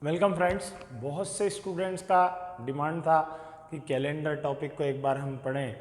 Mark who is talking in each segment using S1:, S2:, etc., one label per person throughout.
S1: Welcome friends. बहुत से students का डिमांड था कि कैलेंडर टॉपिक को एक बार हम पढ़ें,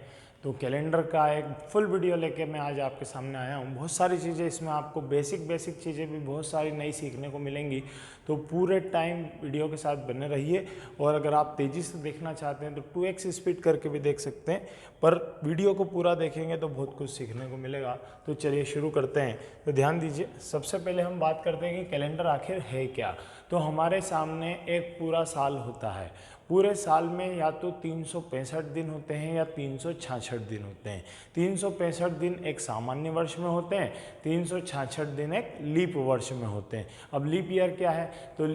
S1: तो कैलेंडर का एक फुल वीडियो लेके मैं आज आपके सामने आया हूँ। बहुत सारी चीज़ें इसमें आपको बेसिक चीज़ें भी बहुत सारी नई सीखने को मिलेंगी, तो पूरे टाइम वीडियो के साथ बने रहिए। और अगर आप तेज़ी से देखना चाहते हैं तो 2x स्पीड करके भी देख सकते हैं, पर वीडियो को पूरा देखेंगे तो बहुत कुछ सीखने को मिलेगा। तो चलिए शुरू करते हैं। तो ध्यान दीजिए, सबसे पहले हम बात करते हैं कि कैलेंडर आखिर है क्या। तो हमारे सामने एक पूरा साल होता है। पूरे साल में या तो 365 दिन होते हैं या 366 दिन होते हैं। 365 दिन एक सामान्य वर्ष में होते हैं, 366 दिन एक लीप वर्ष में होते हैं। अब लीप ईयर क्या है, तो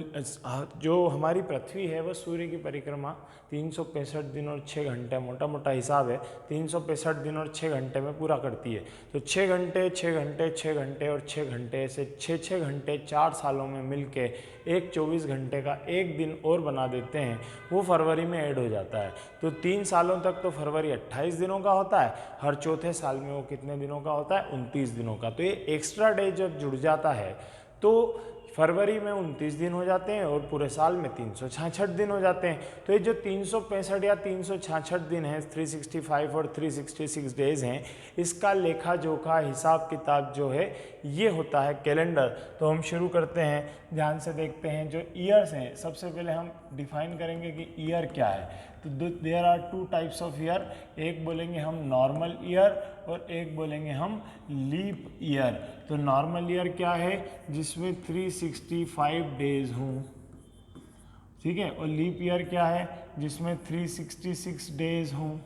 S1: जो हमारी पृथ्वी है वह सूर्य की परिक्रमा 365 दिन और 6 घंटे, मोटा मोटा हिसाब है, 365 दिन और 6 घंटे में पूरा करती है। तो 6 घंटे 6 घंटे 6 घंटे और 6 घंटे ऐसे 6 घंटे 4 सालों में मिलके एक 24 घंटे का एक दिन और बना देते हैं, वो फरवरी में ऐड हो जाता है। तो 3 सालों तक तो फरवरी 28 दिनों का होता है, हर चौथे साल में वो कितने दिनों का होता है, 29 दिनों का। तो ये एक्स्ट्रा डे जब जुड़ जाता है तो फरवरी में 29 दिन हो जाते हैं और पूरे साल में 366 दिन हो जाते हैं। तो ये जो 365 या 366 दिन है, 365 और 366 डेज हैं, इसका लेखा जोखा हिसाब किताब जो है ये होता है कैलेंडर। तो हम शुरू करते हैं, ध्यान से देखते हैं। जो ईयर्स हैं, सबसे पहले हम डिफाइन करेंगे कि ईयर क्या है। तो there are 2 types of year, एक बोलेंगे हम नॉर्मल ईयर और एक बोलेंगे हम लीप ईयर। तो नॉर्मल ईयर क्या है, जिसमें 365 डेज हों, ठीक है। और लीप ईयर क्या है, जिसमें 366 डेज हों।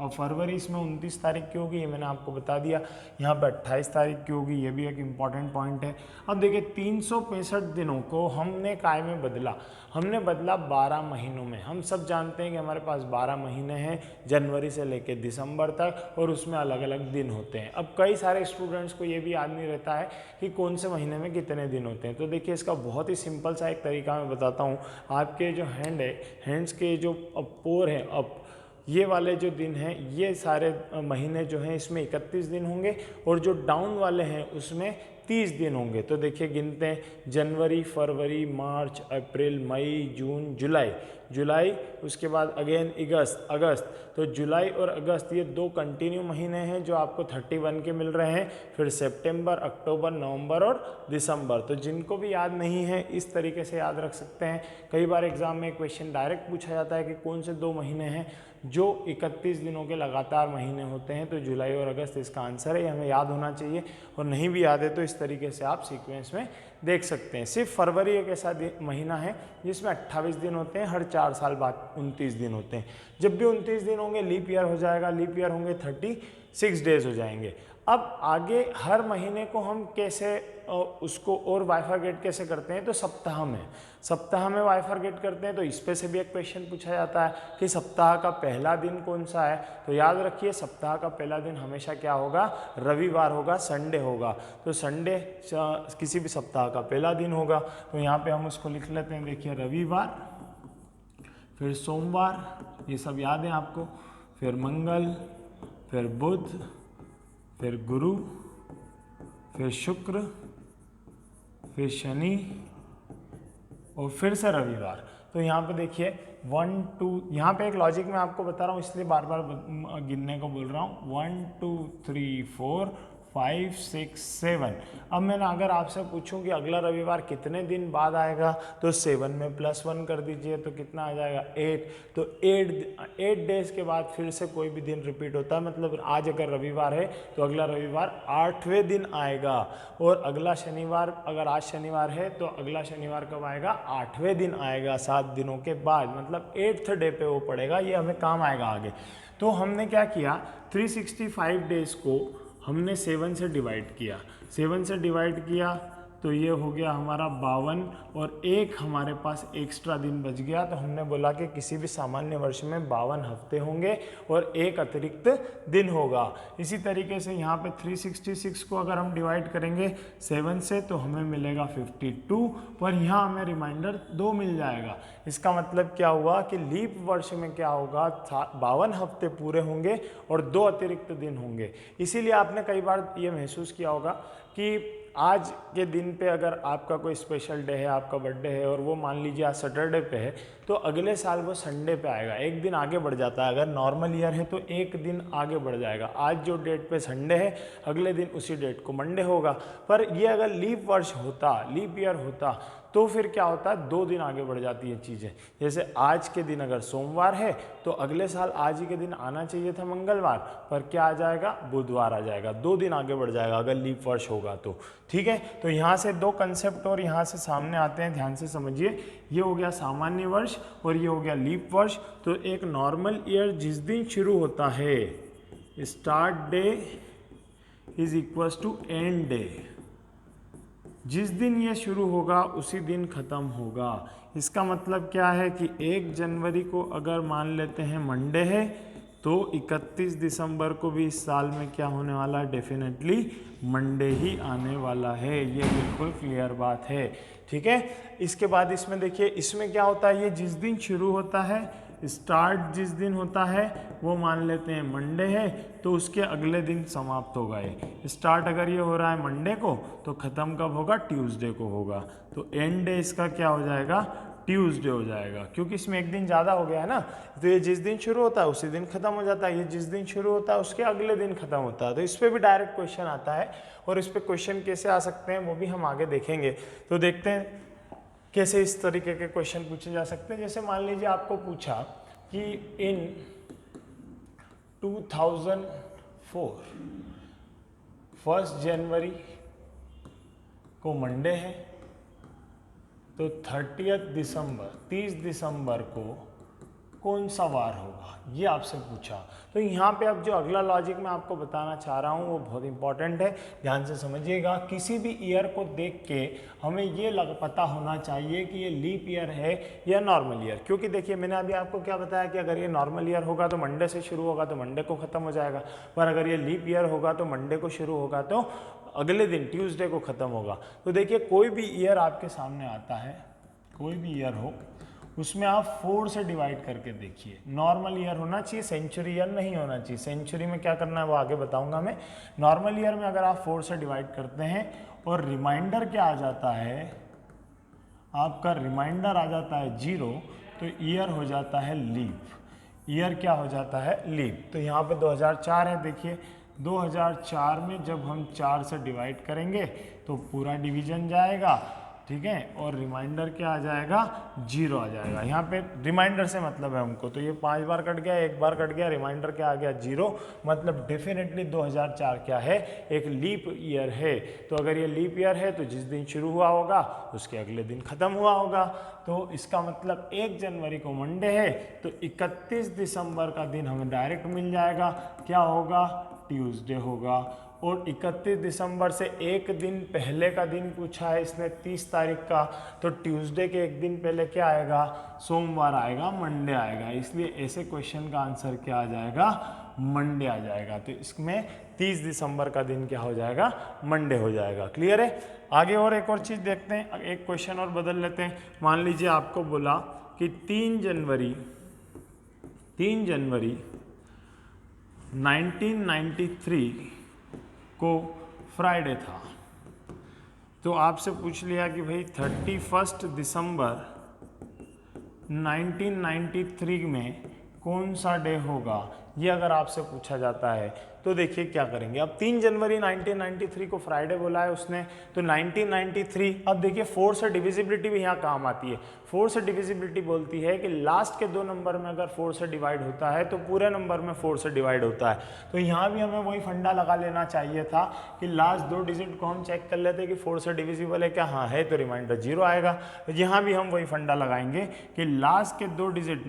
S1: और फरवरी इसमें 29 तारीख की होगी, ये मैंने आपको बता दिया। यहाँ पे 28 तारीख की होगी, ये भी एक इम्पॉर्टेंट पॉइंट है। अब देखिए 365 दिनों को हमने काय में बदला, हमने बदला 12 महीनों में। हम सब जानते हैं कि हमारे पास 12 महीने हैं, जनवरी से लेकर दिसंबर तक, और उसमें अलग अलग दिन होते हैं। अब कई सारे स्टूडेंट्स को ये भी याद नहीं रहता है कि कौन से महीने में कितने दिन होते हैं। तो देखिए इसका बहुत ही सिंपल सा एक तरीका मैं बताता हूँ। आपके जो हैंड है, हैंड्स के जो पोर हैं, अब ये वाले जो दिन हैं, ये सारे महीने जो हैं इसमें 31 दिन होंगे, और जो डाउन वाले हैं उसमें 30 दिन होंगे। तो देखिए गिनते हैं, जनवरी, फरवरी, मार्च, अप्रैल, मई, जून, जुलाई, उसके बाद अगेन अगस्त। तो जुलाई और अगस्त ये 2 कंटिन्यू महीने हैं जो आपको 31 के मिल रहे हैं। फिर सितंबर, अक्टूबर, नवंबर और दिसंबर। तो जिनको भी याद नहीं है इस तरीके से याद रख सकते हैं। कई बार एग्जाम में क्वेश्चन डायरेक्ट पूछा जाता है कि कौन से 2 महीने हैं जो 31 दिनों के लगातार महीने होते हैं। तो जुलाई और अगस्त इसका आंसर है, ये हमें याद होना चाहिए। और नहीं भी याद है तो इस तरीके से आप सीक्वेंस में देख सकते हैं। सिर्फ फरवरी एक ऐसा महीना है जिसमें 28 दिन होते हैं, हर 4 साल बाद 29 दिन होते हैं। जब भी 29 दिन होंगे लीप ईयर हो जाएगा, लीप ईयर होंगे 36 डेज हो जाएंगे। अब आगे हर महीने को हम कैसे उसको और बाइफरगेट कैसे करते हैं, तो सप्ताह में बाइफरगेट करते हैं। तो इस पे से भी एक क्वेश्चन पूछा जाता है कि सप्ताह का पहला दिन कौन सा है। तो याद रखिए सप्ताह का पहला दिन हमेशा क्या होगा, रविवार होगा, संडे होगा। तो संडे किसी भी सप्ताह का पहला दिन होगा। तो यहाँ पे हम उसको लिख लेते हैं, देखिए रविवार, फिर सोमवार, ये सब याद है आपको, फिर मंगल, फिर बुध, फिर गुरु, फिर शुक्र, फिर शनि और फिर से रविवार। तो यहाँ पे देखिए 1 2, यहाँ पे एक लॉजिक मैं आपको बता रहा हूँ इसलिए बार बार गिनने को बोल रहा हूँ। 1 2 3 4 5 6 7। अब मैंने अगर आपसे पूछूं कि अगला रविवार कितने दिन बाद आएगा, तो 7 में +1 कर दीजिए तो कितना आ जाएगा, 8। तो 8 डेज के बाद फिर से कोई भी दिन रिपीट होता है। मतलब आज अगर रविवार है तो अगला रविवार 8वें दिन आएगा, और अगला शनिवार, अगर आज शनिवार है तो अगला शनिवार कब आएगा, 8वें दिन आएगा, 7 दिनों के बाद, मतलब 8th डे पे वो पड़ेगा। ये हमें काम आएगा आगे। तो हमने क्या किया, 365 डेज को हमने 7 से डिवाइड किया, 7 से डिवाइड किया तो ये हो गया हमारा 52, और एक हमारे पास एक्स्ट्रा दिन बच गया। तो हमने बोला कि किसी भी सामान्य वर्ष में 52 हफ्ते होंगे और एक अतिरिक्त दिन होगा। इसी तरीके से यहाँ पे 366 को अगर हम डिवाइड करेंगे 7 से तो हमें मिलेगा 52, पर यहाँ हमें रिमाइंडर 2 मिल जाएगा। इसका मतलब क्या हुआ कि लीप वर्ष में क्या होगा, 52 हफ्ते पूरे होंगे और 2 अतिरिक्त दिन होंगे। इसीलिए आपने कई बार ये महसूस किया होगा कि आज के दिन पे अगर आपका कोई स्पेशल डे है, आपका बर्थडे है और वो मान लीजिए आज सैटरडे पे है, तो अगले साल वो संडे पे आएगा, एक दिन आगे बढ़ जाता है। अगर नॉर्मल ईयर है तो एक दिन आगे बढ़ जाएगा, आज जो डेट पे संडे है अगले दिन उसी डेट को मंडे होगा। पर ये अगर लीप वर्ष होता, लीप ईयर होता, तो फिर क्या होता है, 2 दिन आगे बढ़ जाती है चीज़ें। जैसे आज के दिन अगर सोमवार है तो अगले साल आज ही के दिन आना चाहिए था मंगलवार, पर क्या आ जाएगा, बुधवार आ जाएगा, 2 दिन आगे बढ़ जाएगा अगर लीप वर्ष होगा तो। ठीक है, तो यहाँ से 2 कंसेप्ट और यहाँ से सामने आते हैं, ध्यान से समझिए। ये हो गया सामान्य वर्ष और ये हो गया लीप वर्ष। तो एक नॉर्मल ईयर जिस दिन शुरू होता है, start day is equals to end day, जिस दिन ये शुरू होगा उसी दिन ख़त्म होगा। इसका मतलब क्या है कि 1 जनवरी को अगर मान लेते हैं मंडे है, तो 31 दिसंबर को भी इस साल में क्या होने वाला है, डेफिनेटली मंडे ही आने वाला है। ये बिल्कुल क्लियर बात है। ठीक है, इसके बाद इसमें देखिए, इसमें क्या होता है, ये जिस दिन शुरू होता है, स्टार्ट जिस दिन होता है वो मान लेते हैं मंडे है, तो उसके अगले दिन समाप्त होगा। ये स्टार्ट अगर ये हो रहा है मंडे को, तो ख़त्म कब होगा, ट्यूसडे को होगा। तो एंड डे इसका क्या हो जाएगा, ट्यूसडे हो जाएगा, क्योंकि इसमें एक दिन ज़्यादा हो गया है ना। तो ये जिस दिन शुरू होता है उसी दिन ख़त्म हो जाता है, ये जिस दिन शुरू होता है उसके अगले दिन ख़त्म होता है। तो इस पर भी डायरेक्ट क्वेश्चन आता है, और इस पर क्वेश्चन कैसे आ सकते हैं वो भी हम आगे देखेंगे। तो देखते हैं कैसे इस तरीके के क्वेश्चन पूछे जा सकते हैं। जैसे मान लीजिए आपको पूछा कि इन 2004 1 जनवरी को मंडे है, तो 30 दिसंबर को कौन सा वार होगा, ये आपसे पूछा। तो यहाँ पे अब जो अगला लॉजिक मैं आपको बताना चाह रहा हूँ वो बहुत इंपॉर्टेंट है, ध्यान से समझिएगा। किसी भी ईयर को देख के हमें ये पता होना चाहिए कि ये लीप ईयर है या नॉर्मल ईयर। क्योंकि देखिए, मैंने अभी आपको क्या बताया कि अगर ये नॉर्मल ईयर होगा तो मंडे से शुरू होगा तो मंडे को ख़त्म हो जाएगा, पर अगर ये लीप ईयर होगा तो मंडे को शुरू होगा तो अगले दिन ट्यूसडे को ख़त्म होगा। तो देखिए, कोई भी ईयर आपके सामने आता है, कोई भी ईयर हो, उसमें आप 4 से डिवाइड करके देखिए। नॉर्मल ईयर होना चाहिए, सेंचुरी ईयर नहीं होना चाहिए। सेंचुरी में क्या करना है वो आगे बताऊंगा मैं। नॉर्मल ईयर में अगर आप 4 से डिवाइड करते हैं और रिमाइंडर क्या आ जाता है, आपका रिमाइंडर आ जाता है 0, तो ईयर हो जाता है लीप। ईयर क्या हो जाता है, लीप। तो यहाँ पे 2004 है, देखिए 2004 में जब हम 4 से डिवाइड करेंगे तो पूरा डिवीजन जाएगा, ठीक है, और रिमाइंडर क्या आ जाएगा, 0 आ जाएगा। यहाँ पे रिमाइंडर से मतलब है हमको, तो ये 5 बार कट गया, 1 बार कट गया, रिमाइंडर क्या आ गया, 0। मतलब डेफिनेटली 2004 क्या है, एक लीप ईयर है। तो अगर ये लीप ईयर है तो जिस दिन शुरू हुआ होगा उसके अगले दिन ख़त्म हुआ होगा। तो इसका मतलब 1 जनवरी को मंडे है, तो 31 दिसंबर का दिन हमें डायरेक्ट मिल जाएगा, क्या होगा, ट्यूसडे होगा। और 31 दिसंबर से एक दिन पहले का दिन पूछा है इसने 30 तारीख का, तो ट्यूसडे के एक दिन पहले क्या आएगा, सोमवार आएगा, मंडे आएगा। इसलिए ऐसे क्वेश्चन का आंसर क्या आ जाएगा, मंडे आ जाएगा। तो इसमें 30 दिसंबर का दिन क्या हो जाएगा, मंडे हो जाएगा। क्लियर है। आगे और एक और चीज़ देखते हैं, एक क्वेश्चन और बदल लेते हैं। मान लीजिए आपको बोला कि 3 जनवरी 1993 को फ्राइडे था। तो आपसे पूछ लिया कि भाई 31 दिसंबर 1993 में कौन सा डे होगा, ये अगर आपसे पूछा जाता है तो देखिए क्या करेंगे। अब 3 जनवरी 1993 को फ्राइडे बोला है उसने, तो 1993, अब देखिए 4 से डिविजिबिलिटी भी यहाँ काम आती है। 4 से डिविजिबिलिटी बोलती है कि लास्ट के 2 नंबर में अगर 4 से डिवाइड होता है तो पूरे नंबर में 4 से डिवाइड होता है। तो यहाँ भी हमें वही फंडा लगा लेना चाहिए था कि लास्ट 2 डिजिट को हम चेक कर लेते कि 4 से डिविजिबल है क्या, हाँ है, तो रिमाइंडर 0 आएगा। तो यहाँ भी हम वही फंडा लगाएंगे कि लास्ट के 2 डिजिट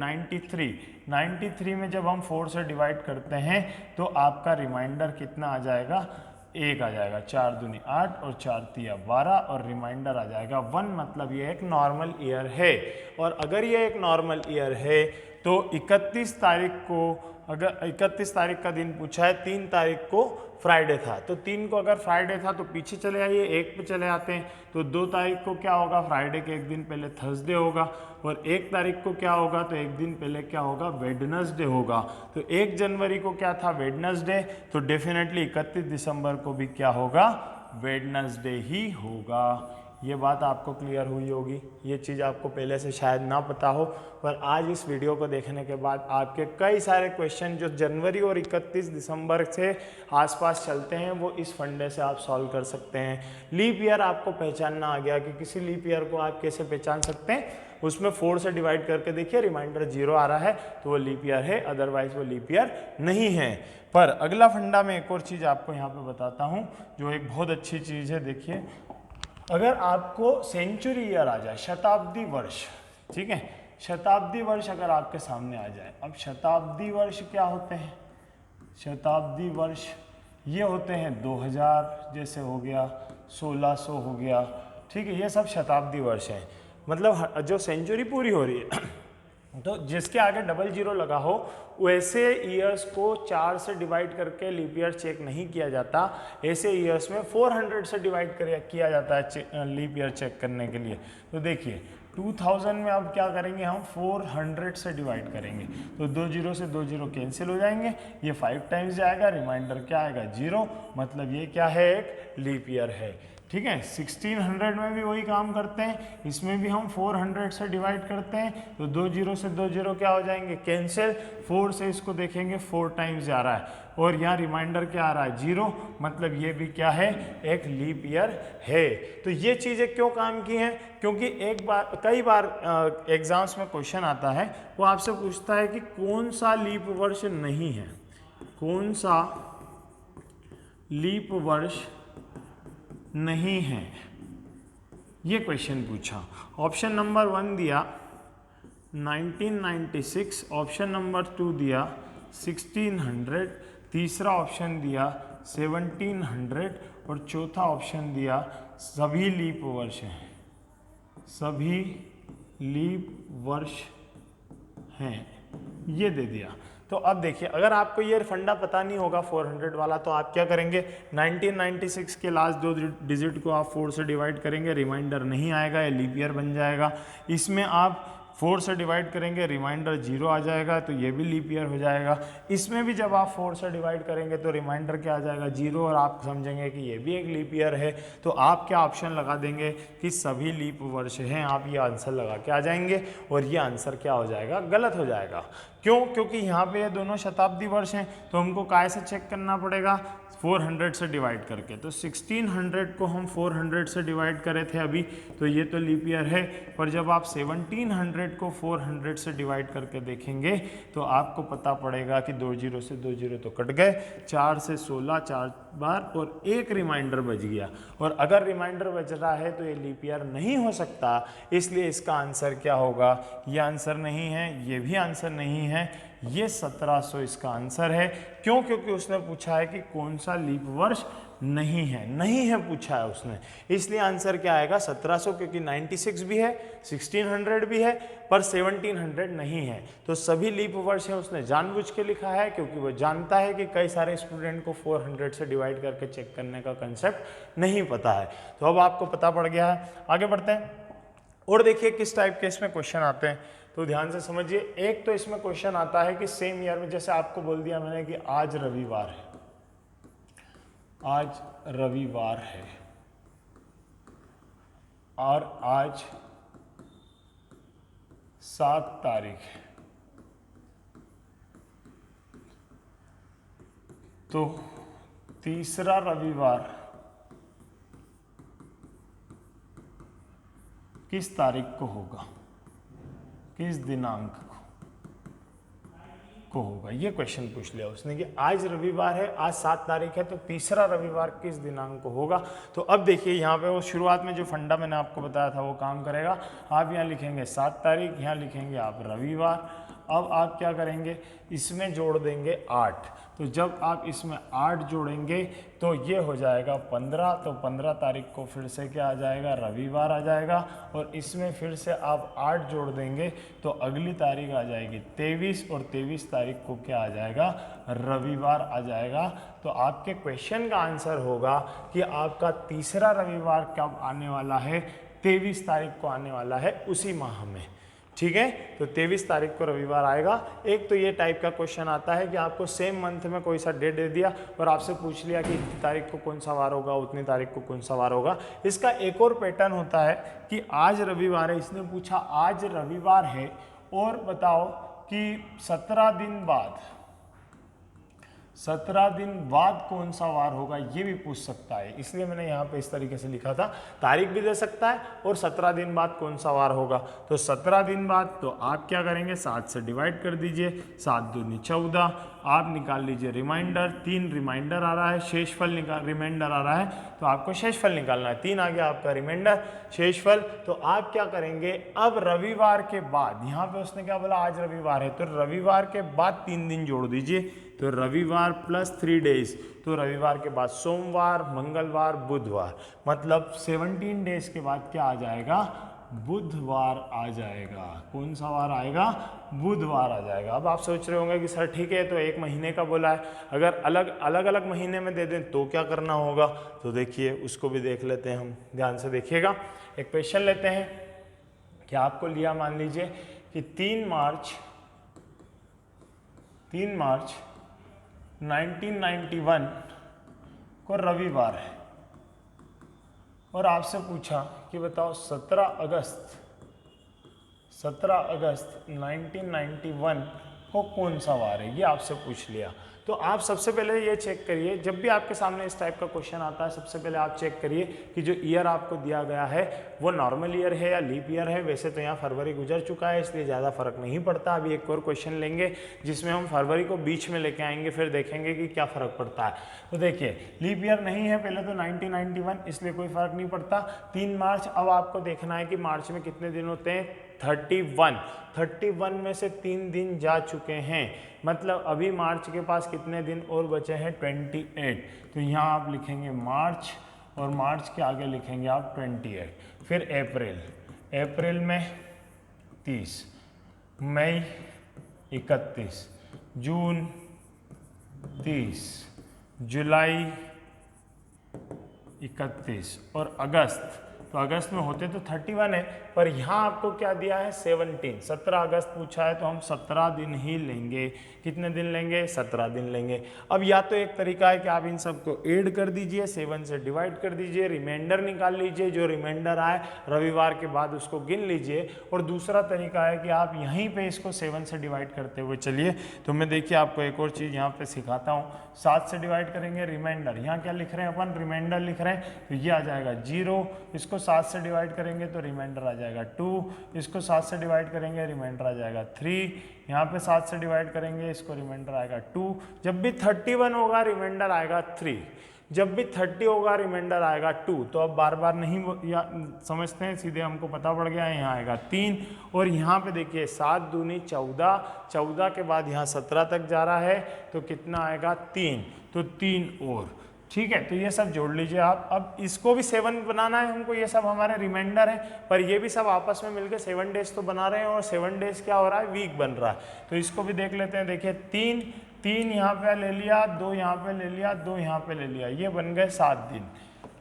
S1: 93 में जब हम 4 से डिवाइड करते हैं तो आपका रिमाइंडर कितना आ जाएगा, 1 आ जाएगा। 4 दूनी 8 और 4 तिया 12 और रिमाइंडर आ जाएगा 1। मतलब ये एक नॉर्मल ईयर है। और अगर ये एक नॉर्मल ईयर है तो 31 तारीख को, अगर 31 तारीख का दिन पूछा है, 3 तारीख को फ्राइडे था, तो 3 को अगर फ्राइडे था तो पीछे चले आइए, 1 पे चले आते हैं, तो 2 तारीख को क्या होगा, फ्राइडे के एक दिन पहले थर्सडे होगा, और 1 तारीख को क्या होगा, तो एक दिन पहले क्या होगा, वेडनेसडे होगा। तो 1 जनवरी को क्या था, वेडनेसडे, तो डेफिनेटली 31 दिसंबर को भी क्या होगा, वेडनेसडे ही होगा। ये बात आपको क्लियर हुई होगी। ये चीज़ आपको पहले से शायद ना पता हो, पर आज इस वीडियो को देखने के बाद आपके कई सारे क्वेश्चन जो जनवरी और 31 दिसंबर से आसपास चलते हैं वो इस फंडे से आप सॉल्व कर सकते हैं। लीप ईयर आपको पहचानना आ गया कि किसी लीप ईयर को आप कैसे पहचान सकते हैं, उसमें 4 से डिवाइड करके देखिए, रिमाइंडर 0 आ रहा है तो वो लीप ईयर है, अदरवाइज वो लीप ईयर नहीं है। पर अगला फंडा में एक और चीज़ आपको यहाँ पे बताता हूँ जो एक बहुत अच्छी चीज़ है। देखिए, अगर आपको सेंचुरी ईयर आ जाए, शताब्दी वर्ष, ठीक है, शताब्दी वर्ष अगर आपके सामने आ जाए, अब शताब्दी वर्ष क्या होते हैं? शताब्दी वर्ष ये होते हैं 2000 जैसे हो गया, 1600 हो गया, ठीक है, ये सब शताब्दी वर्ष है। मतलब जो सेंचुरी पूरी हो रही है तो जिसके आगे डबल जीरो लगा हो वैसे ईयर्स को 4 से डिवाइड करके लीप ईयर चेक नहीं किया जाता। ऐसे ईयर्स में 400 से डिवाइड किया जाता है लीप ईयर चेक करने के लिए। तो देखिए 2000 में अब क्या करेंगे, हम 400 से डिवाइड करेंगे तो 2 जीरो से 2 जीरो कैंसिल हो जाएंगे, ये 5 टाइम्स जाएगा, रिमाइंडर क्या आएगा 0, मतलब ये क्या है, एक लीप ईयर है। ठीक है, 1600 में भी वही काम करते हैं, इसमें भी हम 400 से डिवाइड करते हैं तो 2 जीरो से 2 जीरो क्या हो जाएंगे, कैंसिल, 4 से इसको देखेंगे 4 टाइम्स जा रहा है और यहाँ रिमाइंडर क्या आ रहा है 0, मतलब ये भी क्या है, एक लीप ईयर है। तो ये चीज़ें क्यों काम की हैं, क्योंकि कई बार एग्जाम्स में क्वेश्चन आता है, वो आपसे पूछता है कि कौन सा लीप वर्ष नहीं है, कौन सा लीप वर्ष नहीं है, ये क्वेश्चन पूछा। ऑप्शन नंबर 1 दिया 1996, ऑप्शन नंबर 2 दिया 1600, तीसरा ऑप्शन दिया 1700 और चौथा ऑप्शन दिया सभी लीप वर्ष हैं, सभी लीप वर्ष हैं, ये दे दिया। तो अब देखिए, अगर आपको ये फंडा पता नहीं होगा 400 वाला तो आप क्या करेंगे, 1996 के लास्ट 2 डिजिट को आप 4 से डिवाइड करेंगे, रिमाइंडर नहीं आएगा, ये लीप ईयर बन जाएगा। इसमें आप 4 से डिवाइड करेंगे, रिमाइंडर 0 आ जाएगा तो ये भी लीप ईयर हो जाएगा। इसमें भी जब आप 4 से डिवाइड करेंगे तो रिमाइंडर क्या आ जाएगा 0 और आप समझेंगे कि ये भी एक लीप ईयर है। तो आप क्या ऑप्शन लगा देंगे कि सभी लीप वर्ष हैं, आप ये आंसर लगा के आ जाएंगे और ये आंसर क्या हो जाएगा, गलत हो जाएगा। क्यों? क्योंकि यहाँ पे ये दोनों शताब्दी वर्ष हैं तो हमको काय से चेक करना पड़ेगा, 400 से डिवाइड करके। तो 1600 को हम 400 से डिवाइड करे थे अभी, तो ये तो लीप ईयर है। पर जब आप 1700 को 400 से डिवाइड करके देखेंगे तो आपको पता पड़ेगा कि 2 जीरो से 2 जीरो तो कट गए, 4 से 16 4 बार और एक रिमाइंडर बच गया। और अगर रिमाइंडर बच रहा है तो ये लीप ईयर नहीं हो सकता, इसलिए इसका आंसर क्या होगा, ये आंसर नहीं है, ये भी आंसर नहीं है, ये 1700 इसका आंसर है। क्यों? क्योंकि उसने पूछा है कि कौन सा लीप वर्ष नहीं है, नहीं है पूछा है उसने, इसलिए आंसर क्या आएगा 1700, क्योंकि 96 भी है, 1600 भी है, पर 1700 नहीं है। तो सभी लीप वर्ष है उसने जानबूझ के लिखा है, क्योंकि वो जानता है कि कई सारे स्टूडेंट को 400 से डिवाइड करके चेक करने का कंसेप्ट नहीं पता है। तो अब आपको पता पड़ गया है, आगे बढ़ते हैं और देखिए किस टाइप के इसमें क्वेश्चन आते हैं। तो ध्यान से समझिए, एक तो इसमें क्वेश्चन आता है कि सेम ईयर में, जैसे आपको बोल दिया मैंने कि आज रविवार है, आज रविवार है और आज 7 तारीख है, तो तीसरा रविवार किस तारीख को होगा, किस दिनांक को होगा, ये क्वेश्चन पूछ लिया उसने कि आज रविवार है, आज 7 तारीख है, तो तीसरा रविवार किस दिनांक को होगा। तो अब देखिए यहाँ पे वो शुरुआत में जो फंडा मैंने आपको बताया था वो काम करेगा। आप यहाँ लिखेंगे 7 तारीख, यहाँ लिखेंगे आप रविवार। अब आप क्या करेंगे, इसमें जोड़ देंगे 8, तो जब आप इसमें 8 जोड़ेंगे तो ये हो जाएगा 15, तो 15 तारीख को फिर से क्या आ जाएगा, रविवार आ जाएगा। और इसमें फिर से आप 8 जोड़ देंगे तो अगली तारीख आ जाएगी 23, और 23 तारीख को क्या आ जाएगा, रविवार आ जाएगा। तो आपके क्वेश्चन का आंसर होगा कि आपका तीसरा रविवार कब आने वाला है, 23 तारीख को आने वाला है उसी माह में। ठीक है। तो 23 तारीख को रविवार आएगा। एक तो ये टाइप का क्वेश्चन आता है कि आपको सेम मंथ में कोई सा डेट दे दिया और आपसे पूछ लिया कि इतनी तारीख को कौन सा वार होगा, उतनी तारीख को कौन सा वार होगा। इसका एक और पैटर्न होता है कि आज रविवार है, इसने पूछा आज रविवार है और बताओ कि 17 दिन बाद कौन सा वार होगा, ये भी पूछ सकता है। इसलिए मैंने यहाँ पे इस तरीके से लिखा था, तारीख भी दे सकता है और 17 दिन बाद कौन सा वार होगा। तो 17 दिन बाद तो आप क्या करेंगे, 7 से डिवाइड कर दीजिए, 7 दूनी 14, आप निकाल लीजिए रिमाइंडर, 3 रिमाइंडर आ रहा है, शेषफल रिमाइंडर आ रहा है, तो आपको शेषफल निकालना है। 3 आ गया आपका रिमाइंडर, शेषफल। तो आप क्या करेंगे, अब रविवार के बाद, यहाँ पे उसने क्या बोला आज रविवार है, तो रविवार के बाद 3 दिन जोड़ दीजिए, तो रविवार प्लस 3 डेज, तो रविवार के बाद सोमवार, मंगलवार, बुधवार, मतलब 17 डेज के बाद क्या आ जाएगा, बुधवार आ जाएगा। कौन सा वार आएगा, बुधवार आ जाएगा। अब आप सोच रहे होंगे कि सर ठीक है, तो एक महीने का बोला है, अगर अलग अलग महीने में दे दें तो क्या करना होगा। तो देखिए उसको भी देख लेते हैं हम, ध्यान से देखिएगा। एक क्वेश्चन लेते हैं कि आपको लिया, मान लीजिए कि 3 मार्च 1991 को रविवार है और आपसे पूछा कि बताओ 17 अगस्त 1991 को कौन सा वार है, ये आपसे पूछ लिया। तो आप सबसे पहले ये चेक करिए, जब भी आपके सामने इस टाइप का क्वेश्चन आता है, सबसे पहले आप चेक करिए कि जो ईयर आपको दिया गया है वो नॉर्मल ईयर है या लीप ईयर है। वैसे तो यहाँ फरवरी गुजर चुका है, इसलिए ज़्यादा फर्क नहीं पड़ता। अभी एक और क्वेश्चन लेंगे जिसमें हम फरवरी को बीच में लेके आएंगे, फिर देखेंगे कि क्या फ़र्क पड़ता है। तो देखिए लीप ईयर नहीं है पहले तो 1991, इसलिए कोई फ़र्क नहीं पड़ता। 3 मार्च, अब आपको देखना है कि मार्च में कितने दिन होते हैं, 31 में से 3 दिन जा चुके हैं, मतलब अभी मार्च के पास कितने दिन और बचे हैं, 28। तो यहाँ आप लिखेंगे मार्च और मार्च के आगे लिखेंगे आप 28। फिर अप्रैल में 30, मई 31, जून 30, जुलाई 31 और अगस्त, तो अगस्त में होते तो 31 है, पर यहाँ आपको क्या दिया है 17 अगस्त पूछा है, तो हम 17 दिन ही लेंगे। कितने दिन लेंगे, 17 दिन लेंगे। अब या तो एक तरीका है कि आप इन सबको ऐड कर दीजिए, 7 से डिवाइड कर दीजिए, रिमाइंडर निकाल लीजिए, जो रिमाइंडर आए रविवार के बाद उसको गिन लीजिए। और दूसरा तरीका है कि आप यहीं पे इसको 7 से डिवाइड करते हुए चलिए। तो मैं देखिए आपको एक और चीज़ यहाँ पे सिखाता हूँ। 7 से डिवाइड करेंगे, रिमाइंडर, यहाँ क्या लिख रहे हैं अपन, रिमाइंडर लिख रहे हैं, तो ये आ जाएगा 0। इसको 7 से डिवाइड करेंगे तो रिमाइंडर आ जाएगा 2, इसको 7 से डिवाइड करेंगे रिमाइंडर आ जाएगा 3, यहाँ पे 7 से डिवाइड करेंगे इसको रिमाइंडर आएगा 2। जब भी 31 होगा रिमाइंडर आएगा 3, जब भी 30 होगा रिमाइंडर आएगा 2। तो अब बार बार नहीं समझते हैं, सीधे हमको पता पड़ गया है, यहाँ आएगा 3। और यहाँ पे देखिए 7 दूनी 14, 14 के बाद यहाँ 17 तक जा रहा है, तो कितना आएगा 3, तो 3 और, ठीक है। तो ये सब जोड़ लीजिए आप। अब इसको भी 7 बनाना है हमको, ये सब हमारे रिमाइंडर है, पर ये भी सब आपस में मिलकर 7 डेज तो बना रहे हैं, और 7 डेज क्या हो रहा है, वीक बन रहा है। तो इसको भी देख लेते हैं। देखिए 3 यहाँ पे ले लिया, 2 यहाँ पे ले लिया, 2 यहाँ पे ले लिया, ये बन गए 7 दिन।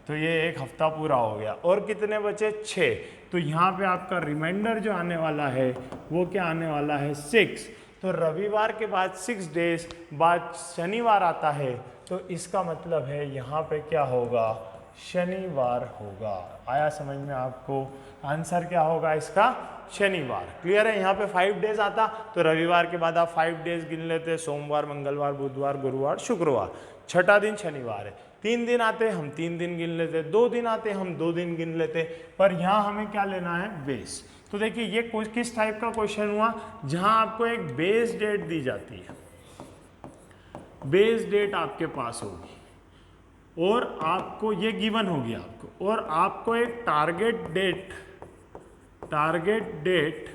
S1: तो ये एक हफ्ता पूरा हो गया। और कितने बचे, 6। तो यहाँ पे आपका रिमाइंडर जो आने वाला है वो क्या आने वाला है, 6। तो रविवार के बाद 6 डेज बाद शनिवार आता है, तो इसका मतलब है यहाँ पे क्या होगा, शनिवार होगा। आया समझ में आपको, आंसर क्या होगा इसका, शनिवार। क्लियर है। यहाँ पे 5 डेज आता तो रविवार के बाद आप 5 डेज गिन लेते, सोमवार, मंगलवार, बुधवार, गुरुवार, शुक्रवार, छठा दिन शनिवार है। 3 दिन आते हम 3 दिन गिन लेते, 2 दिन आते हम 2 दिन गिन लेते, पर यहाँ हमें क्या लेना है, बेस। तो देखिए ये किस टाइप का क्वेश्चन हुआ, जहां आपको एक बेस डेट दी जाती है, बेस डेट आपके पास होगी और आपको ये गिवन होगी आपको, और आपको एक टारगेट डेट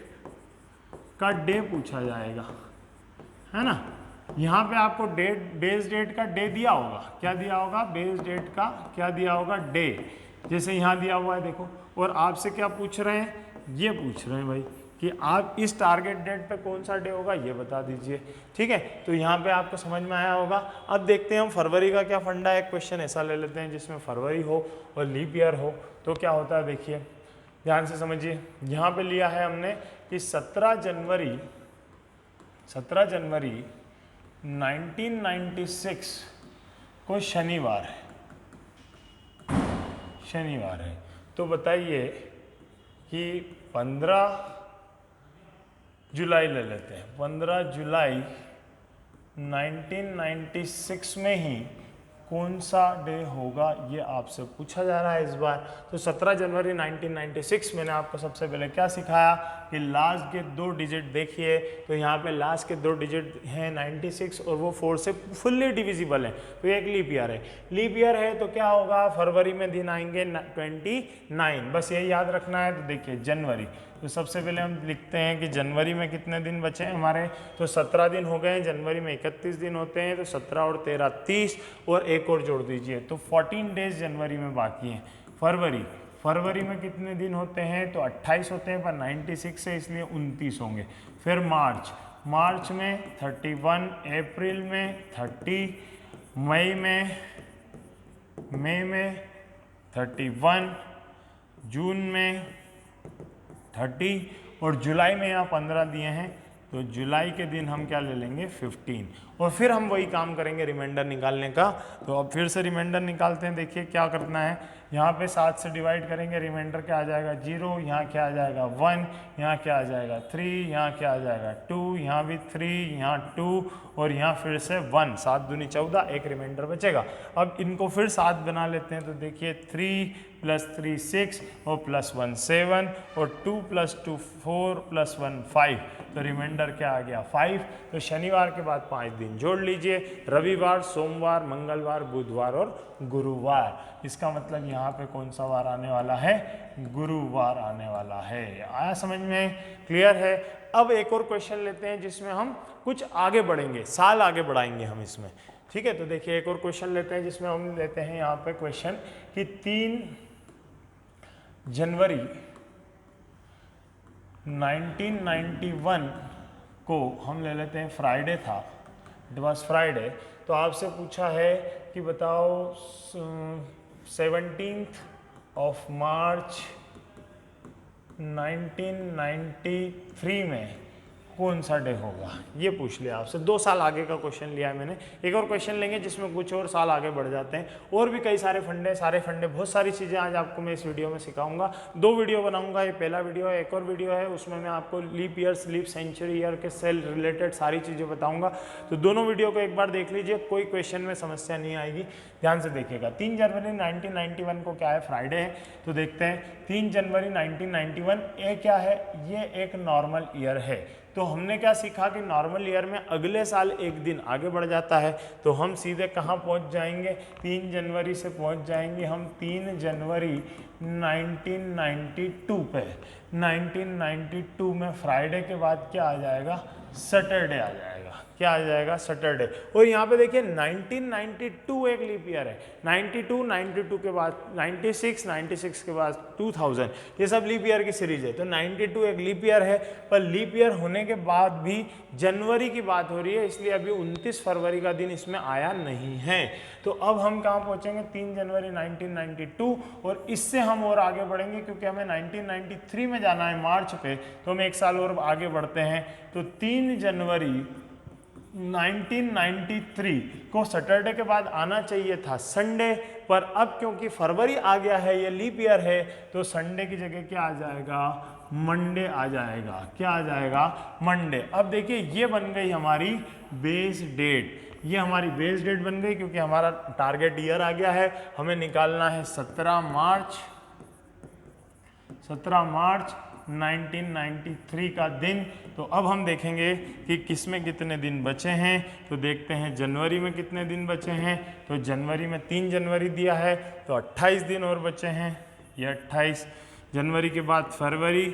S1: का डे पूछा जाएगा, है ना। यहाँ पे आपको बेस डेट का डे दिया होगा, क्या दिया होगा, बेस डेट का क्या दिया होगा, डे, जैसे यहाँ दिया हुआ है देखो। और आपसे क्या पूछ रहे हैं, ये पूछ रहे हैं भाई कि आप इस टारगेट डेट पे कौन सा डे होगा ये बता दीजिए, ठीक है। तो यहाँ पे आपको समझ में आया होगा। अब देखते हैं हम फरवरी का क्या फंडा है। एक क्वेश्चन ऐसा ले लेते हैं जिसमें फरवरी हो और लीप ईयर हो, तो क्या होता है देखिए, ध्यान से समझिए, यहाँ पे लिया है हमने कि 17 जनवरी 1996 को शनिवार है। तो बताइए कि 15 जुलाई ले लेते हैं। 15 जुलाई 1996 में ही कौन सा डे होगा, ये आपसे पूछा जा रहा है इस बार। तो 17 जनवरी 1996 मैंने आपको सबसे पहले क्या सिखाया कि लास्ट के 2 डिजिट देखिए, तो यहाँ पे लास्ट के 2 डिजिट हैं 96 और वो 4 से फुल्ली डिविजिबल है, तो एक लीप ईयर है। लीप ईयर है तो क्या होगा, फरवरी में दिन आएंगे 29, बस ये याद रखना है। तो देखिए जनवरी, तो सबसे पहले हम लिखते हैं कि जनवरी में कितने दिन बचे हैं हमारे, तो 17 दिन हो गए हैं। जनवरी में 31 दिन होते हैं, तो 17 और 13 30 और एक और जोड़ दीजिए, तो 14 डेज जनवरी में बाकी हैं। फरवरी में कितने दिन होते हैं, तो 28 होते हैं, पर 96 है इसलिए 29 होंगे। फिर मार्च में 31, अप्रैल में 30, मई में 31, जून में 30 और जुलाई में यहाँ 15 दिए हैं, तो जुलाई के दिन हम क्या ले लेंगे 15, और फिर हम वही काम करेंगे रिमाइंडर निकालने का। तो अब फिर से रिमाइंडर निकालते हैं। देखिए क्या करना है, यहाँ पे 7 से डिवाइड करेंगे, रिमाइंडर क्या आ जाएगा 0, यहाँ क्या आ जाएगा 1, यहाँ क्या आ जाएगा 3, यहाँ क्या आ जाएगा 2, यहाँ भी 3, यहाँ 2 और यहाँ फिर से 1, 7 दूनी 14, एक रिमाइंडर बचेगा। अब इनको फिर 7 बना लेते हैं, तो देखिए 3 + 3 6 और +1 7 और 2 + 2 4 +1 5, तो रिमाइंडर क्या आ गया 5। तो शनिवार के बाद 5 दिन जोड़ लीजिए, रविवार, सोमवार, मंगलवार, बुधवार और गुरुवार। इसका मतलब यहाँ पे कौन सा वार आने वाला है, गुरुवार आने वाला है। आया समझ में, क्लियर है। अब एक और क्वेश्चन लेते हैं जिसमें हम कुछ आगे बढ़ेंगे, साल आगे बढ़ाएंगे हम इसमें, ठीक है। तो देखिए एक और क्वेश्चन लेते हैं जिसमें हम लेते हैं यहाँ पे क्वेश्चन कि 3 जनवरी 1991 को हम ले लेते हैं, फ्राइडे था, इट वॉज फ्राइडे। तो आपसे पूछा है कि बताओ 17 मार्च 1993 में कौन सा डे होगा, ये पूछ लिया आपसे। 2 साल आगे का क्वेश्चन लिया है मैंने। एक और क्वेश्चन लेंगे जिसमें कुछ और साल आगे बढ़ जाते हैं, और भी कई सारे फंडे बहुत सारी चीज़ें आज आपको मैं इस वीडियो में सिखाऊंगा। 2 वीडियो बनाऊंगा, ये पहला वीडियो है, एक और वीडियो है, उसमें मैं आपको leap years, leap century year के सेल रिलेटेड सारी चीज़ें बताऊँगा। तो दोनों वीडियो को एक बार देख लीजिए, कोई क्वेश्चन में समस्या नहीं आएगी, ध्यान से देखिएगा। 3 जनवरी 1991 को क्या है, फ्राइडे है, तो देखते हैं 3 जनवरी 1991 ये क्या है, ये एक नॉर्मल ईयर है। तो हमने क्या सीखा कि नॉर्मल ईयर में अगले साल एक दिन आगे बढ़ जाता है, तो हम सीधे कहाँ पहुँच जाएंगे, 3 जनवरी से पहुँच जाएंगे हम 3 जनवरी 1992 पे। 1992 में फ्राइडे के बाद क्या आ जाएगा, सैटरडे आ जाएगा। क्या आ जाएगा, सैटरडे। और यहाँ पे देखिए 1992 एक लीप ईयर है, 92 के बाद 96 के बाद 2000, ये सब लीप ईयर की सीरीज है। तो 92 एक लीप ईयर है, पर लीप ईयर होने के बाद भी जनवरी की बात हो रही है, इसलिए अभी 29 फरवरी का दिन इसमें आया नहीं है। तो अब हम कहाँ पहुँचेंगे, 3 जनवरी 1992, और इससे हम और आगे बढ़ेंगे क्योंकि हमें 1993 में जाना है मार्च पे, तो हम एक साल और आगे बढ़ते हैं। तो 3 जनवरी 1993 को सैटरडे के बाद आना चाहिए था संडे, पर अब क्योंकि फरवरी आ गया है, ये लीप ईयर है, तो संडे की जगह क्या आ जाएगा, मंडे आ जाएगा। क्या आ जाएगा, मंडे। अब देखिए ये बन गई हमारी बेस डेट, ये हमारी बेस डेट बन गई क्योंकि हमारा टारगेट ईयर आ गया है। हमें निकालना है 17 मार्च 1993 का दिन। तो अब हम देखेंगे कि किस में कितने दिन बचे हैं। तो देखते हैं जनवरी में कितने दिन बचे हैं। तो जनवरी में 3 जनवरी दिया है, तो 28 दिन और बचे हैं, ये 28। जनवरी के बाद फरवरी,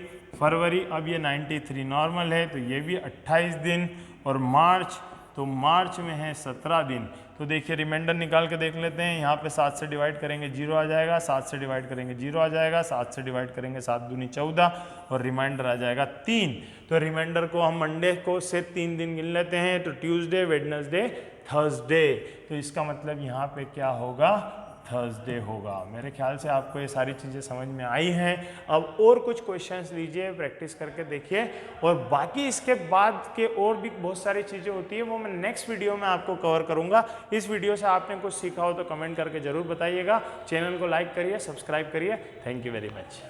S1: अब ये 93 नॉर्मल है, तो ये भी 28 दिन। और मार्च, तो मार्च में है 17 दिन। तो देखिए रिमाइंडर निकाल के देख लेते हैं। यहाँ पे 7 से डिवाइड करेंगे 0 आ जाएगा, 7 से डिवाइड करेंगे 0 आ जाएगा, 7 से डिवाइड करेंगे 7 दूनी 14 और रिमाइंडर आ जाएगा 3। तो रिमाइंडर को हम मंडे को से 3 दिन गिन लेते हैं, तो ट्यूसडे, वेडनेसडे, थर्सडे। तो इसका मतलब यहाँ पे क्या होगा, थर्सडे होगा। मेरे ख्याल से आपको ये सारी चीज़ें समझ में आई हैं। अब और कुछ क्वेश्चंस लीजिए, प्रैक्टिस करके देखिए, और बाकी इसके बाद के और भी बहुत सारी चीज़ें होती है वो मैं नेक्स्ट वीडियो में आपको कवर करूँगा। इस वीडियो से आपने कुछ सीखा हो तो कमेंट करके ज़रूर बताइएगा। चैनल को लाइक करिए, सब्सक्राइब करिए। Thank you very much.